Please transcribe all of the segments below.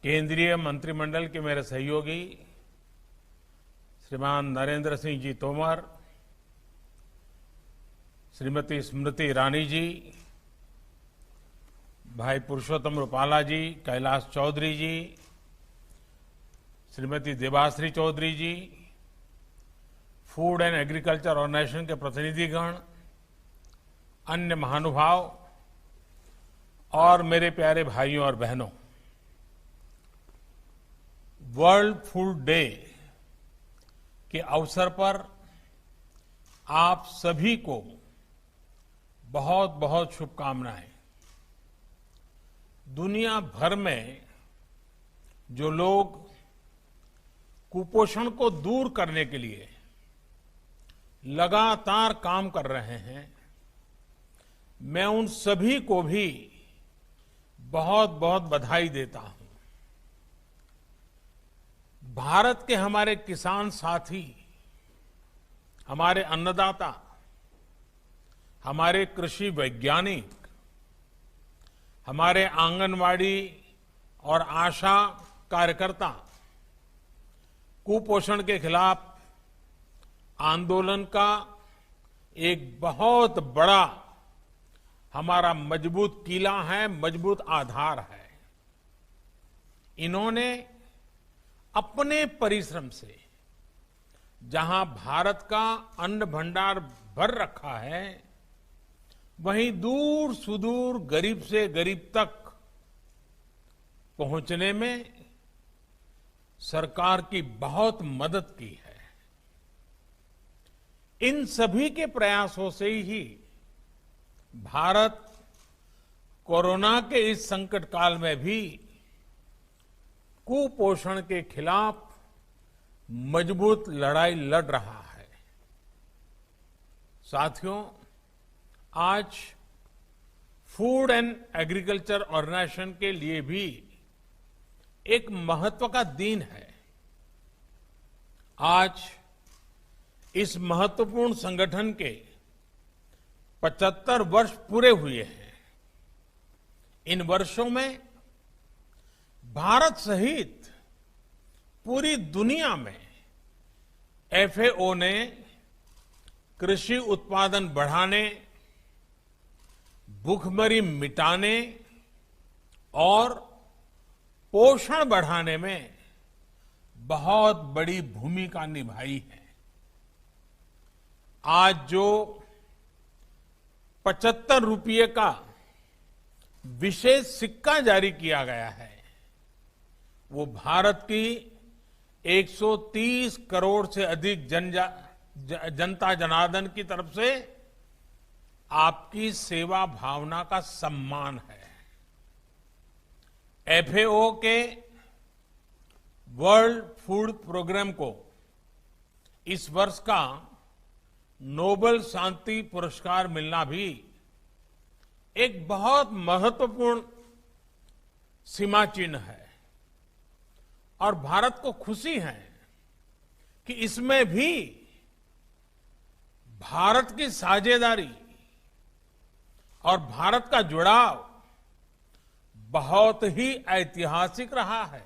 केंद्रीय मंत्रिमंडल के मेरे सहयोगी श्रीमान नरेंद्र सिंह जी तोमर, श्रीमती स्मृति ईरानी जी, भाई पुरुषोत्तम रूपाला जी, कैलाश चौधरी जी, श्रीमती देबाश्री चौधरी जी, फूड एंड एग्रीकल्चर ऑर्गेनाइजेशन के प्रतिनिधिगण, अन्य महानुभाव और मेरे प्यारे भाइयों और बहनों, वर्ल्ड फूड डे के अवसर पर आप सभी को बहुत बहुत शुभकामनाएं। दुनिया भर में जो लोग कुपोषण को दूर करने के लिए लगातार काम कर रहे हैं, मैं उन सभी को भी बहुत बहुत बधाई देता हूं। भारत के हमारे किसान साथी, हमारे अन्नदाता, हमारे कृषि वैज्ञानिक, हमारे आंगनवाड़ी और आशा कार्यकर्ता कुपोषण के खिलाफ आंदोलन का एक बहुत बड़ा हमारा मजबूत किला है, मजबूत आधार है। इन्होंने अपने परिश्रम से जहां भारत का अन्न भंडार भर रखा है, वहीं दूर सुदूर गरीब से गरीब तक पहुंचने में सरकार की बहुत मदद की है। इन सभी के प्रयासों से ही भारत कोरोना के इस संकट काल में भी कुपोषण के खिलाफ मजबूत लड़ाई लड़ रहा है। साथियों, आज फूड एंड एग्रीकल्चर ऑर्गेनाइजेशन के लिए भी एक महत्व का दिन है। आज इस महत्वपूर्ण संगठन के 75 वर्ष पूरे हुए हैं। इन वर्षों में भारत सहित पूरी दुनिया में एफएओ ने कृषि उत्पादन बढ़ाने, भूखमरी मिटाने और पोषण बढ़ाने में बहुत बड़ी भूमिका निभाई है। आज जो 75 रुपये का विशेष सिक्का जारी किया गया है, वो भारत की 130 करोड़ से अधिक जनता जनार्दन की तरफ से आपकी सेवा भावना का सम्मान है। एफएओ के वर्ल्ड फूड प्रोग्राम को इस वर्ष का नोबेल शांति पुरस्कार मिलना भी एक बहुत महत्वपूर्ण सीमा चिन्ह है और भारत को खुशी है कि इसमें भी भारत की साझेदारी और भारत का जुड़ाव बहुत ही ऐतिहासिक रहा है।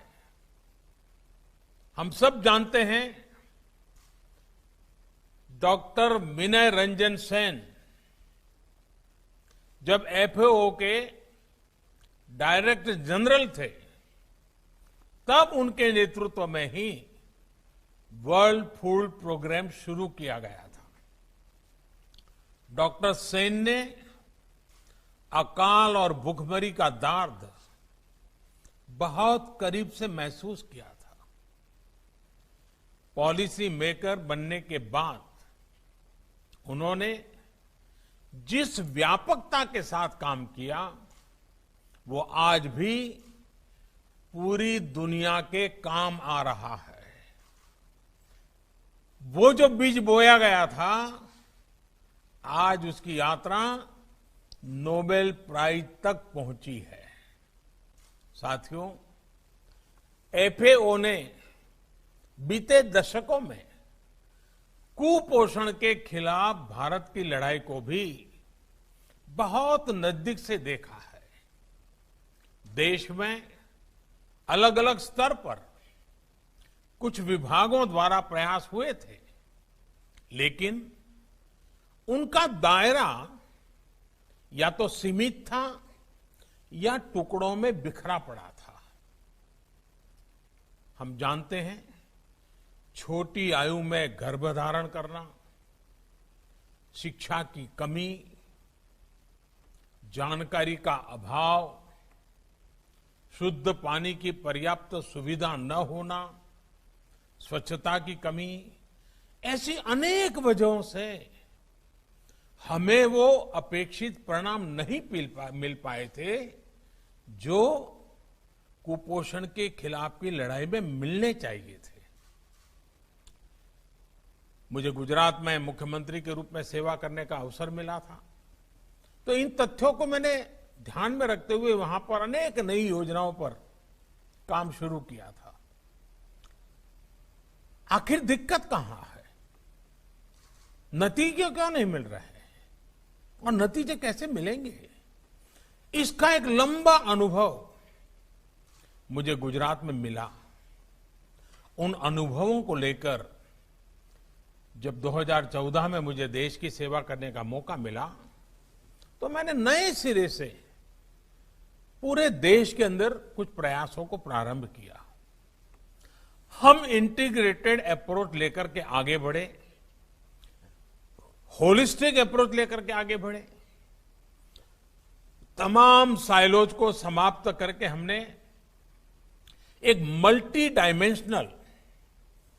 हम सब जानते हैं, डॉक्टर विनय रंजन सेन जब एफएओ के डायरेक्टर जनरल थे, तब उनके नेतृत्व में ही वर्ल्ड फूड प्रोग्राम शुरू किया गया था। डॉक्टर सेन ने अकाल और भूखमरी का दर्द बहुत करीब से महसूस किया था। पॉलिसी मेकर बनने के बाद उन्होंने जिस व्यापकता के साथ काम किया, वो आज भी पूरी दुनिया के काम आ रहा है। वो जो बीज बोया गया था, आज उसकी यात्रा नोबेल प्राइज तक पहुंची है। साथियों, एफएओ ने बीते दशकों में कुपोषण के खिलाफ भारत की लड़ाई को भी बहुत नजदीक से देखा है। देश में अलग अलग स्तर पर कुछ विभागों द्वारा प्रयास हुए थे, लेकिन उनका दायरा या तो सीमित था या टुकड़ों में बिखरा पड़ा था। हम जानते हैं, छोटी आयु में गर्भधारण करना, शिक्षा की कमी, जानकारी का अभाव, शुद्ध पानी की पर्याप्त सुविधा न होना, स्वच्छता की कमी, ऐसी अनेक वजहों से हमें वो अपेक्षित परिणाम नहीं मिल पाए थे जो कुपोषण के खिलाफ की लड़ाई में मिलने चाहिए थे। मुझे गुजरात में मुख्यमंत्री के रूप में सेवा करने का अवसर मिला था, तो इन तथ्यों को मैंने ध्यान में रखते हुए वहां पर अनेक नई योजनाओं पर काम शुरू किया था। आखिर दिक्कत कहां है? नतीजे क्यों नहीं मिल रहे हैं और नतीजे कैसे मिलेंगे? इसका एक लंबा अनुभव मुझे गुजरात में मिला। उन अनुभवों को लेकर जब 2014 में मुझे देश की सेवा करने का मौका मिला, तो मैंने नए सिरे से पूरे देश के अंदर कुछ प्रयासों को प्रारंभ किया। हम इंटीग्रेटेड अप्रोच लेकर के आगे बढ़े, होलिस्टिक अप्रोच लेकर के आगे बढ़े। तमाम साइलोज को समाप्त करके हमने एक मल्टी डायमेंशनल,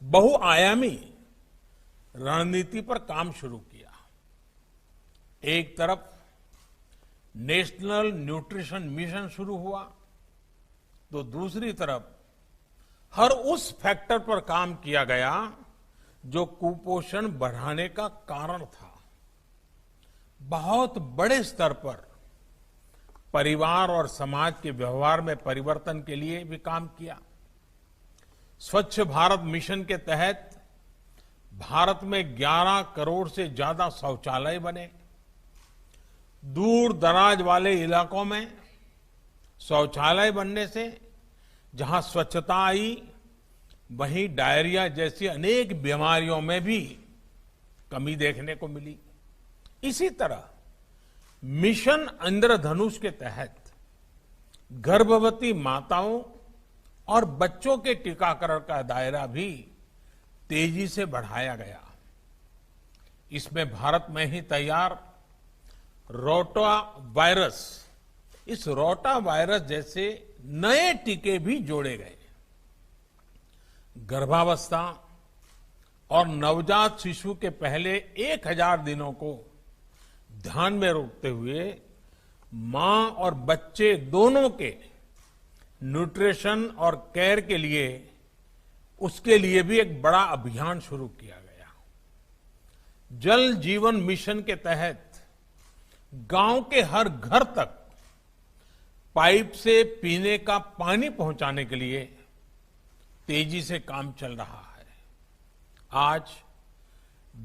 बहुआयामी रणनीति पर काम शुरू किया। एक तरफ नेशनल न्यूट्रिशन मिशन शुरू हुआ, तो दूसरी तरफ हर उस फैक्टर पर काम किया गया जो कुपोषण बढ़ाने का कारण था। बहुत बड़े स्तर पर परिवार और समाज के व्यवहार में परिवर्तन के लिए भी काम किया। स्वच्छ भारत मिशन के तहत भारत में 11 करोड़ से ज्यादा शौचालय बने। दूर दराज वाले इलाकों में शौचालय बनने से जहां स्वच्छता आई, वहीं डायरिया जैसी अनेक बीमारियों में भी कमी देखने को मिली। इसी तरह मिशन इंद्रधनुष के तहत गर्भवती माताओं और बच्चों के टीकाकरण का दायरा भी तेजी से बढ़ाया गया। इसमें भारत में ही तैयार रोटा वायरस, इस रोटा वायरस जैसे नए टीके भी जोड़े गए। गर्भावस्था और नवजात शिशु के पहले 1000 दिनों को ध्यान में रखते हुए मां और बच्चे दोनों के न्यूट्रिशन और केयर के लिए, उसके लिए भी एक बड़ा अभियान शुरू किया गया। जल जीवन मिशन के तहत गांव के हर घर तक पाइप से पीने का पानी पहुंचाने के लिए तेजी से काम चल रहा है। आज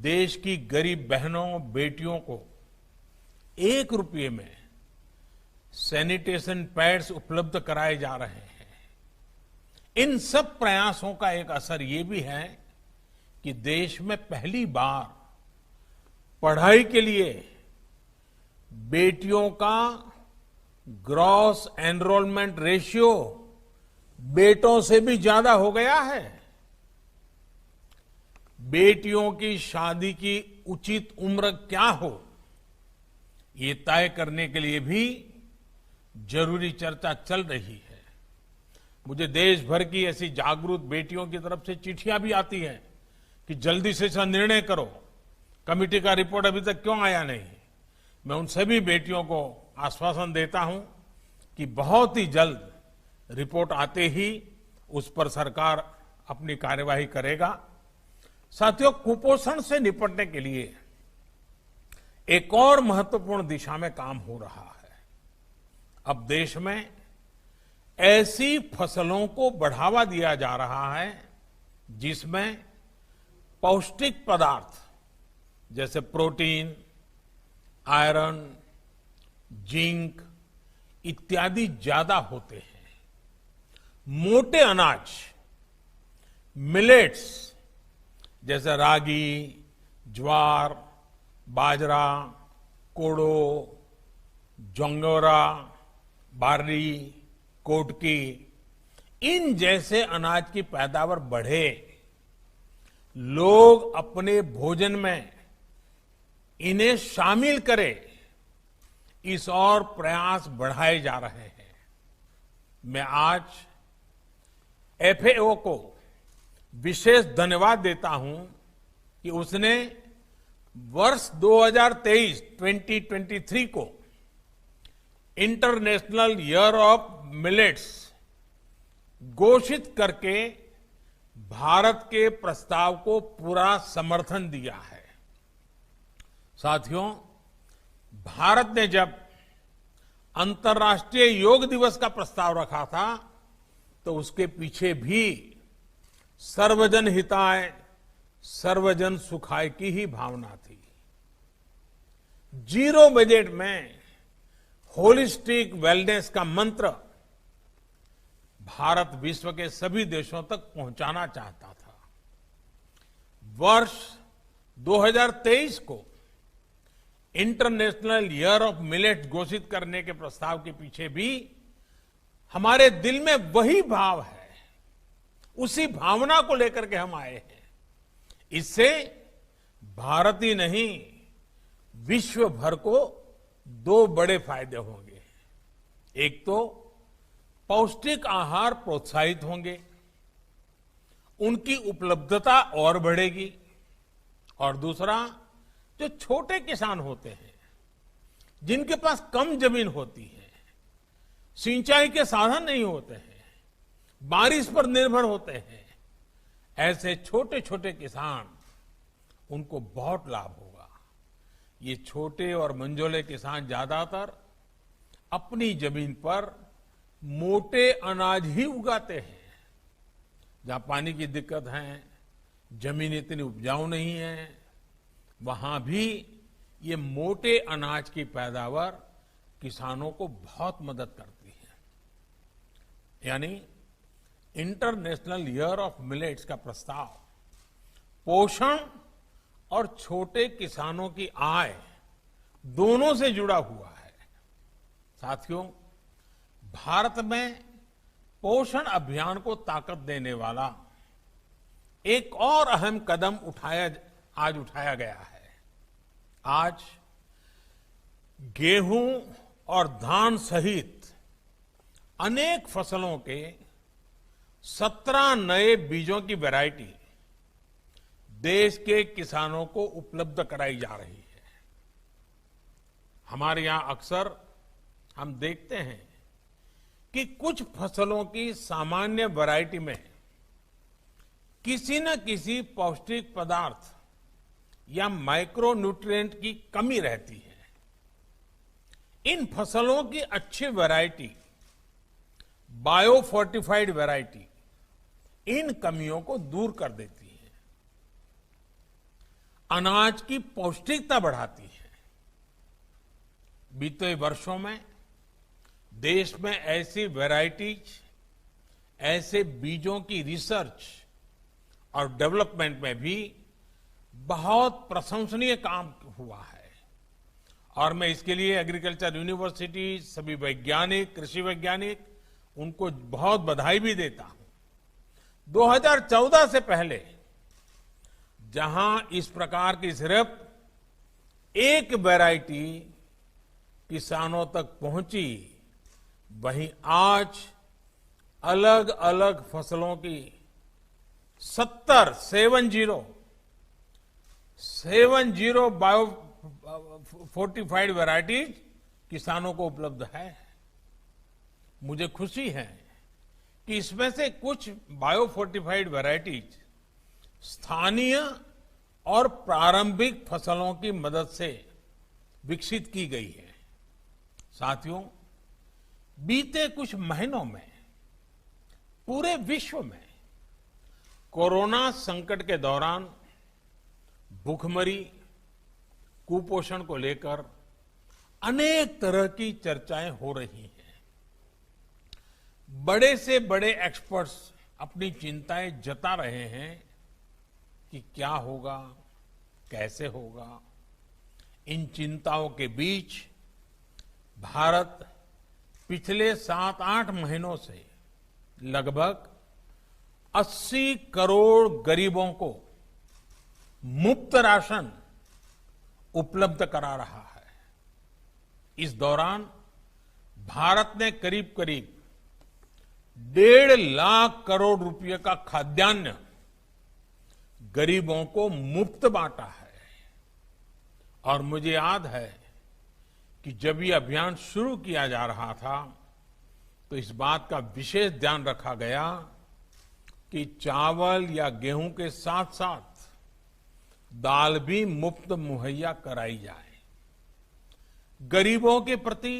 देश की गरीब बहनों बेटियों को 1 रुपये में सैनिटेशन पैड्स उपलब्ध कराए जा रहे हैं। इन सब प्रयासों का एक असर ये भी है कि देश में पहली बार पढ़ाई के लिए बेटियों का ग्रॉस एनरोलमेंट रेशियो बेटों से भी ज्यादा हो गया है। बेटियों की शादी की उचित उम्र क्या हो, ये तय करने के लिए भी जरूरी चर्चा चल रही है। मुझे देश भर की ऐसी जागरूक बेटियों की तरफ से चिट्ठियां भी आती हैं कि जल्दी से इसका निर्णय करो, कमेटी का रिपोर्ट अभी तक क्यों आया नहीं। मैं उन सभी बेटियों को आश्वासन देता हूं कि बहुत ही जल्द रिपोर्ट आते ही उस पर सरकार अपनी कार्यवाही करेगा। साथियों, कुपोषण से निपटने के लिए एक और महत्वपूर्ण दिशा में काम हो रहा है। अब देश में ऐसी फसलों को बढ़ावा दिया जा रहा है जिसमें पौष्टिक पदार्थ जैसे प्रोटीन, आयरन, जिंक इत्यादि ज्यादा होते हैं। मोटे अनाज मिलेट्स जैसे रागी, ज्वार, बाजरा, कोडो, जोंगोरा, बार्ली, कोटकी, इन जैसे अनाज की पैदावार बढ़े, लोग अपने भोजन में इन्हें शामिल करें, इस और प्रयास बढ़ाए जा रहे हैं। मैं आज एफएओ को विशेष धन्यवाद देता हूं कि उसने वर्ष 2023 को इंटरनेशनल ईयर ऑफ मिलेट्स घोषित करके भारत के प्रस्ताव को पूरा समर्थन दिया है। साथियों, भारत ने जब अंतर्राष्ट्रीय योग दिवस का प्रस्ताव रखा था तो उसके पीछे भी सर्वजन हिताय सर्वजन सुखाय की ही भावना थी। जीरो बजट में होलिस्टिक वेलनेस का मंत्र भारत विश्व के सभी देशों तक पहुंचाना चाहता था। वर्ष 2023 को इंटरनेशनल ईयर ऑफ मिलेट घोषित करने के प्रस्ताव के पीछे भी हमारे दिल में वही भाव है, उसी भावना को लेकर के हम आए हैं। इससे भारत ही नहीं, विश्व भर को दो बड़े फायदे होंगे। एक तो पौष्टिक आहार प्रोत्साहित होंगे, उनकी उपलब्धता और बढ़ेगी, और दूसरा, जो छोटे किसान होते हैं, जिनके पास कम जमीन होती है, सिंचाई के साधन नहीं होते हैं, बारिश पर निर्भर होते हैं, ऐसे छोटे छोटे किसान, उनको बहुत लाभ होगा। ये छोटे और मंझोले किसान ज्यादातर अपनी जमीन पर मोटे अनाज ही उगाते हैं। जहां पानी की दिक्कत है, जमीन इतनी उपजाऊ नहीं है, वहां भी ये मोटे अनाज की पैदावार किसानों को बहुत मदद करती है। यानी इंटरनेशनल ईयर ऑफ मिलेट्स का प्रस्ताव पोषण और छोटे किसानों की आय दोनों से जुड़ा हुआ है। साथियों, भारत में पोषण अभियान को ताकत देने वाला एक और अहम कदम आज उठाया गया है। आज गेहूं और धान सहित अनेक फसलों के 17 नए बीजों की वैरायटी देश के किसानों को उपलब्ध कराई जा रही है। हमारे यहां अक्सर हम देखते हैं कि कुछ फसलों की सामान्य वैरायटी में किसी न किसी पौष्टिक पदार्थ या माइक्रो न्यूट्रिएंट की कमी रहती है। इन फसलों की अच्छी वैरायटी, बायो फोर्टिफाइड वैरायटी, इन कमियों को दूर कर देती है, अनाज की पौष्टिकता बढ़ाती है। बीते वर्षों में देश में ऐसी वैरायटीज, ऐसे बीजों की रिसर्च और डेवलपमेंट में भी बहुत प्रशंसनीय काम हुआ है, और मैं इसके लिए एग्रीकल्चर यूनिवर्सिटी, सभी वैज्ञानिक, कृषि वैज्ञानिक, उनको बहुत बधाई भी देता हूं। 2014 से पहले जहां इस प्रकार की सिर्फ एक वैरायटी किसानों तक पहुंची, वहीं आज अलग अलग फसलों की 70 बायो फोर्टिफाइड वैरायटीज किसानों को उपलब्ध है। मुझे खुशी है कि इसमें से कुछ बायो फोर्टिफाइड वैरायटीज स्थानीय और प्रारंभिक फसलों की मदद से विकसित की गई है। साथियों, बीते कुछ महीनों में पूरे विश्व में कोरोना संकट के दौरान भूखमरी, कुपोषण को लेकर अनेक तरह की चर्चाएं हो रही हैं। बड़े से बड़े एक्सपर्ट्स अपनी चिंताएं जता रहे हैं कि क्या होगा, कैसे होगा। इन चिंताओं के बीच भारत पिछले 7-8 महीनों से लगभग 80 करोड़ गरीबों को मुफ्त राशन उपलब्ध करा रहा है। इस दौरान भारत ने करीब करीब 1.5 लाख करोड़ रुपए का खाद्यान्न गरीबों को मुफ्त बांटा है। और मुझे याद है कि जब ये अभियान शुरू किया जा रहा था तो इस बात का विशेष ध्यान रखा गया कि चावल या गेहूं के साथ साथ दाल भी मुफ्त मुहैया कराई जाए। गरीबों के प्रति,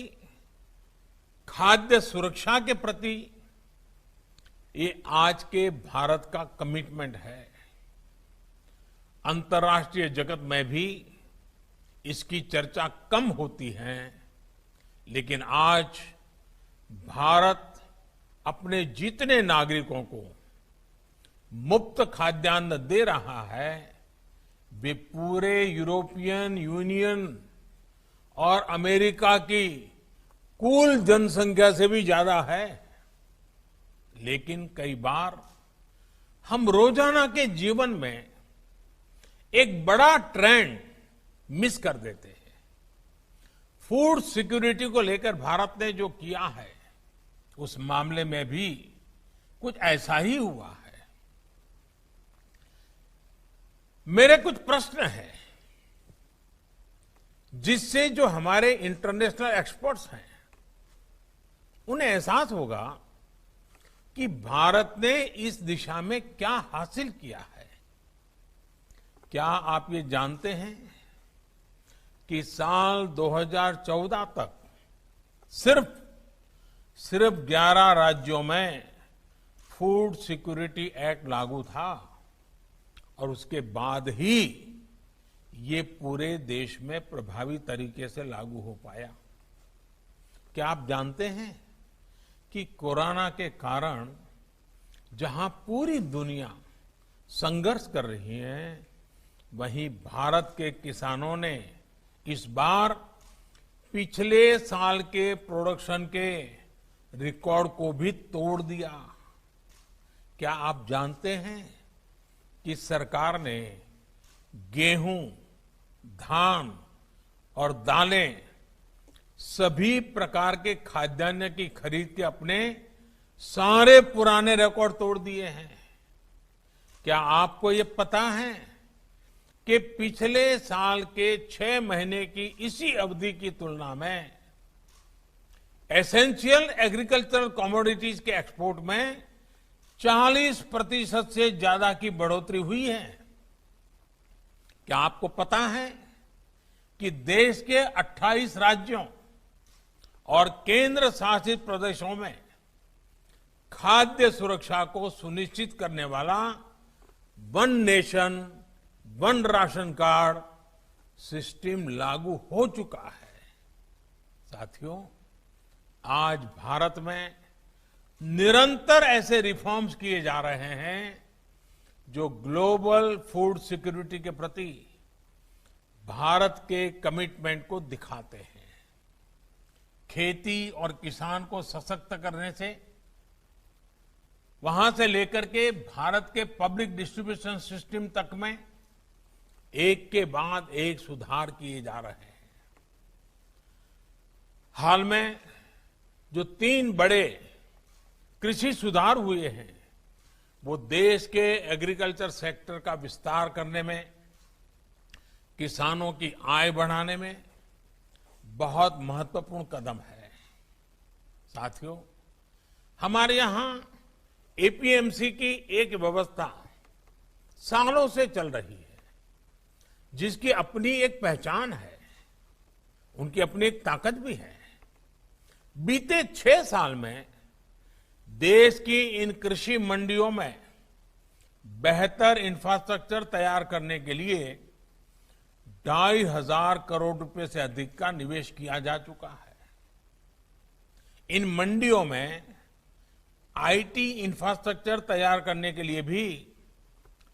खाद्य सुरक्षा के प्रति ये आज के भारत का कमिटमेंट है। अंतर्राष्ट्रीय जगत में भी इसकी चर्चा कम होती है, लेकिन आज भारत अपने जितने नागरिकों को मुफ्त खाद्यान्न दे रहा है वे पूरे यूरोपियन यूनियन और अमेरिका की कुल जनसंख्या से भी ज्यादा है। लेकिन कई बार हम रोजाना के जीवन में एक बड़ा ट्रेंड मिस कर देते हैं। फूड सिक्योरिटी को लेकर भारत ने जो किया है उस मामले में भी कुछ ऐसा ही हुआ है। मेरे कुछ प्रश्न हैं जिससे जो हमारे इंटरनेशनल एक्सपर्ट्स हैं उन्हें एहसास होगा कि भारत ने इस दिशा में क्या हासिल किया है। क्या आप ये जानते हैं कि साल 2014 तक सिर्फ 11 राज्यों में फूड सिक्योरिटी एक्ट लागू था और उसके बाद ही ये पूरे देश में प्रभावी तरीके से लागू हो पाया। क्या आप जानते हैं कि कोरोना के कारण जहां पूरी दुनिया संघर्ष कर रही है, वहीं भारत के किसानों ने इस बार पिछले साल के प्रोडक्शन के रिकॉर्ड को भी तोड़ दिया। क्या आप जानते हैं कि सरकार ने गेहूं, धान और दालें सभी प्रकार के खाद्यान्न की खरीद के अपने सारे पुराने रिकॉर्ड तोड़ दिए हैं। क्या आपको ये पता है कि पिछले साल के 6 महीने की इसी अवधि की तुलना में एसेंशियल एग्रीकल्चरल कमोडिटीज के एक्सपोर्ट में 40% से ज्यादा की बढ़ोतरी हुई है। क्या आपको पता है कि देश के 28 राज्यों और केंद्र शासित प्रदेशों में खाद्य सुरक्षा को सुनिश्चित करने वाला one nation one ration card system लागू हो चुका है। साथियों, आज भारत में निरंतर ऐसे रिफॉर्म्स किए जा रहे हैं जो ग्लोबल फूड सिक्योरिटी के प्रति भारत के कमिटमेंट को दिखाते हैं। खेती और किसान को सशक्त करने से वहां से लेकर के भारत के पब्लिक डिस्ट्रीब्यूशन सिस्टम तक में एक के बाद एक सुधार किए जा रहे हैं। हाल में जो 3 बड़े कृषि सुधार हुए हैं वो देश के एग्रीकल्चर सेक्टर का विस्तार करने में, किसानों की आय बढ़ाने में बहुत महत्वपूर्ण कदम है। साथियों, हमारे यहां एपीएमसी की एक व्यवस्था सालों से चल रही है जिसकी अपनी एक पहचान है, उनकी अपनी एक ताकत भी है। बीते 6 साल में देश की इन कृषि मंडियों में बेहतर इंफ्रास्ट्रक्चर तैयार करने के लिए 2,500 करोड़ रुपए से अधिक का निवेश किया जा चुका है। इन मंडियों में आईटी इंफ्रास्ट्रक्चर तैयार करने के लिए भी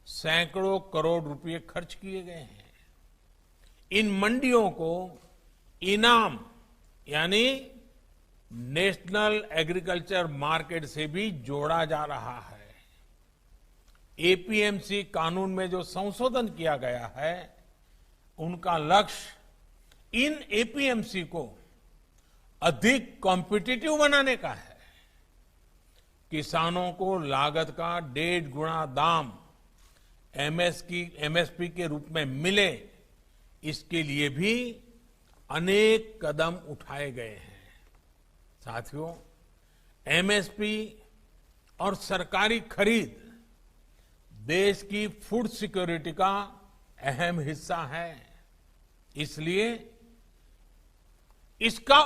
सैकड़ों करोड़ रुपए खर्च किए गए हैं। इन मंडियों को इनाम यानी नेशनल एग्रीकल्चर मार्केट से भी जोड़ा जा रहा है। एपीएमसी कानून में जो संशोधन किया गया है, उनका लक्ष्य इन एपीएमसी को अधिक कॉम्पिटिटिव बनाने का है। किसानों को लागत का 1.5 गुना दाम एमएसपी के रूप में मिले, इसके लिए भी अनेक कदम उठाए गए हैं। साथियों, एमएसपी और सरकारी खरीद देश की फूड सिक्योरिटी का अहम हिस्सा है। इसलिए इसका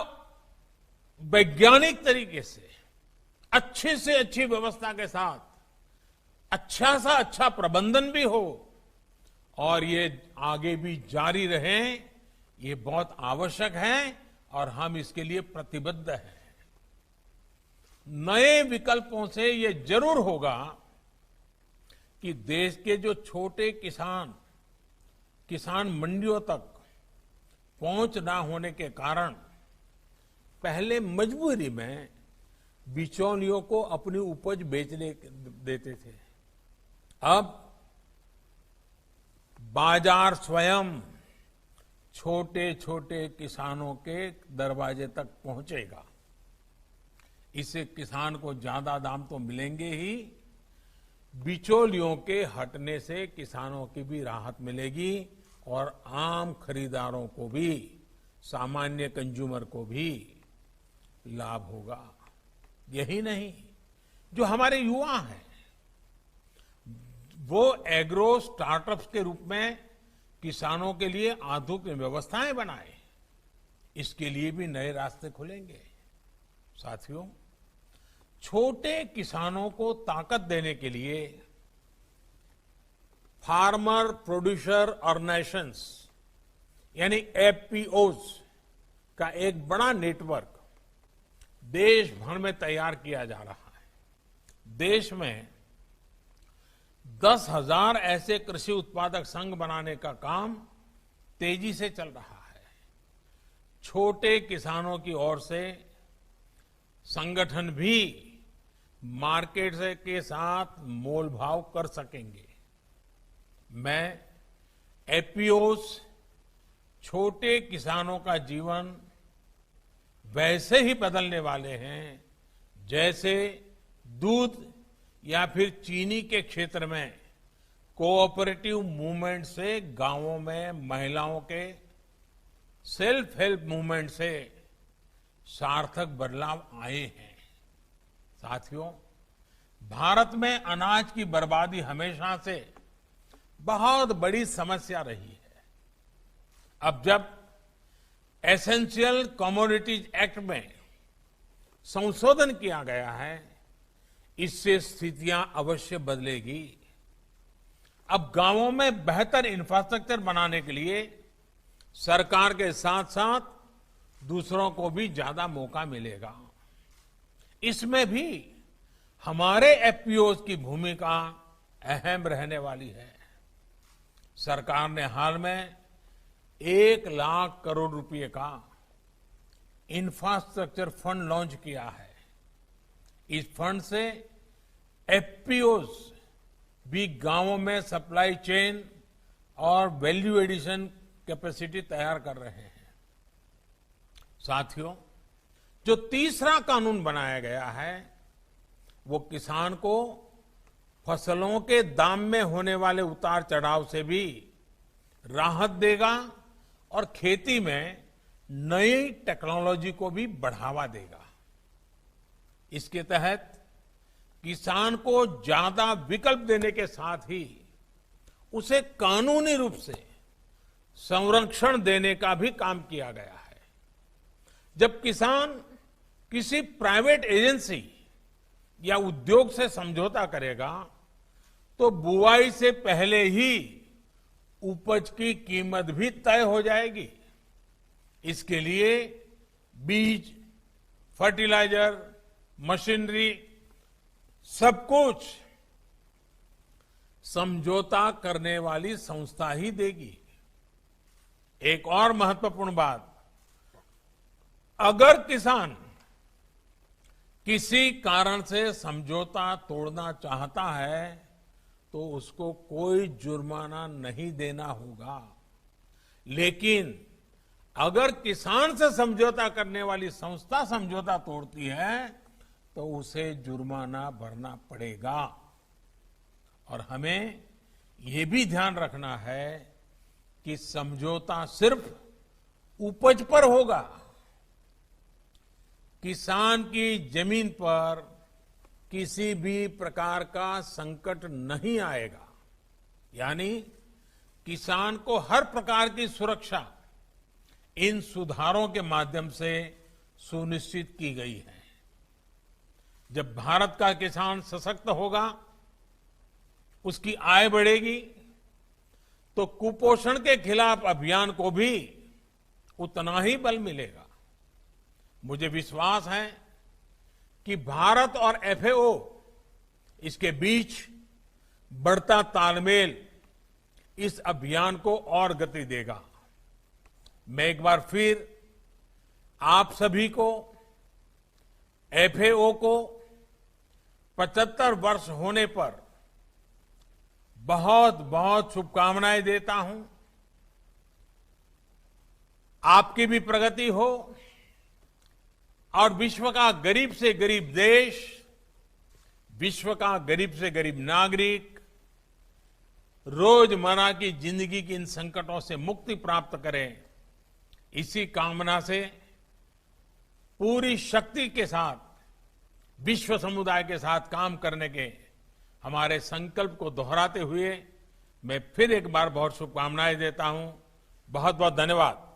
वैज्ञानिक तरीके से अच्छी व्यवस्था के साथ अच्छा प्रबंधन भी हो और ये आगे भी जारी रहे, ये बहुत आवश्यक है और हम इसके लिए प्रतिबद्ध हैं। नए विकल्पों से ये जरूर होगा कि देश के जो छोटे किसान मंडियों तक पहुंच ना होने के कारण पहले मजबूरी में बिचौलियों को अपनी उपज बेचने देते थे। अब बाजार स्वयं छोटे किसानों के दरवाजे तक पहुंचेगा। इससे किसान को ज्यादा दाम तो मिलेंगे ही, बिचौलियों के हटने से किसानों की भी राहत मिलेगी और आम खरीदारों को भी, सामान्य कंज्यूमर को भी लाभ होगा। यही नहीं, जो हमारे युवा हैं वो एग्रो स्टार्टअप्स के रूप में किसानों के लिए आधुनिक व्यवस्थाएं बनाए, इसके लिए भी नए रास्ते खुलेंगे। साथियों, छोटे किसानों को ताकत देने के लिए फार्मर प्रोड्यूसर ऑर्गेनाइजेशंस यानी एफपीओज का एक बड़ा नेटवर्क देश भर में तैयार किया जा रहा है। देश में 10,000 ऐसे कृषि उत्पादक संघ बनाने का काम तेजी से चल रहा है। छोटे किसानों की ओर से संगठन भी मार्केट के साथ मोल भाव कर सकेंगे। मैं एफपीओज छोटे किसानों का जीवन वैसे ही बदलने वाले हैं जैसे दूध या फिर चीनी के क्षेत्र में कोऑपरेटिव मूवमेंट से गांवों में महिलाओं के सेल्फ हेल्प मूवमेंट से सार्थक बदलाव आए हैं। साथियों, भारत में अनाज की बर्बादी हमेशा से बहुत बड़ी समस्या रही है। अब जब एसेंशियल कमोडिटीज एक्ट में संशोधन किया गया है, इससे स्थितियां अवश्य बदलेगी। अब गांवों में बेहतर इंफ्रास्ट्रक्चर बनाने के लिए सरकार के साथ साथ दूसरों को भी ज्यादा मौका मिलेगा। इसमें भी हमारे एफपीओज की भूमिका अहम रहने वाली है। सरकार ने हाल में 1 लाख करोड़ रुपए का इंफ्रास्ट्रक्चर फंड लॉन्च किया है। इस फंड से एफपीओज भी गांवों में सप्लाई चेन और वैल्यू एडिशन कैपेसिटी तैयार कर रहे हैं। साथियों, जो तीसरा कानून बनाया गया है वो किसान को फसलों के दाम में होने वाले उतार चढ़ाव से भी राहत देगा और खेती में नई टेक्नोलॉजी को भी बढ़ावा देगा। इसके तहत किसान को ज्यादा विकल्प देने के साथ ही उसे कानूनी रूप से संरक्षण देने का भी काम किया गया है। जब किसान किसी प्राइवेट एजेंसी या उद्योग से समझौता करेगा तो बुआई से पहले ही उपज की कीमत भी तय हो जाएगी। इसके लिए बीज, फर्टिलाइजर, मशीनरी सब कुछ समझौता करने वाली संस्था ही देगी। एक और महत्वपूर्ण बात, अगर किसान किसी कारण से समझौता तोड़ना चाहता है तो उसको कोई जुर्माना नहीं देना होगा, लेकिन अगर किसान से समझौता करने वाली संस्था समझौता तोड़ती है तो उसे जुर्माना भरना पड़ेगा। और हमें ये भी ध्यान रखना है कि समझौता सिर्फ उपज पर होगा, किसान की जमीन पर किसी भी प्रकार का संकट नहीं आएगा। यानी किसान को हर प्रकार की सुरक्षा इन सुधारों के माध्यम से सुनिश्चित की गई है। जब भारत का किसान सशक्त होगा, उसकी आय बढ़ेगी, तो कुपोषण के खिलाफ अभियान को भी उतना ही बल मिलेगा। मुझे विश्वास है कि भारत और एफएओ इसके बीच बढ़ता तालमेल इस अभियान को और गति देगा। मैं एक बार फिर आप सभी को, एफएओ को 75 वर्ष होने पर बहुत बहुत शुभकामनाएं देता हूं। आपकी भी प्रगति हो और विश्व का गरीब से गरीब देश, विश्व का गरीब से गरीब नागरिक रोजमर्रा की जिंदगी की इन संकटों से मुक्ति प्राप्त करें, इसी कामना से पूरी शक्ति के साथ विश्व समुदाय के साथ काम करने के हमारे संकल्प को दोहराते हुए मैं फिर एक बार बहुत शुभकामनाएं देता हूं। बहुत बहुत धन्यवाद।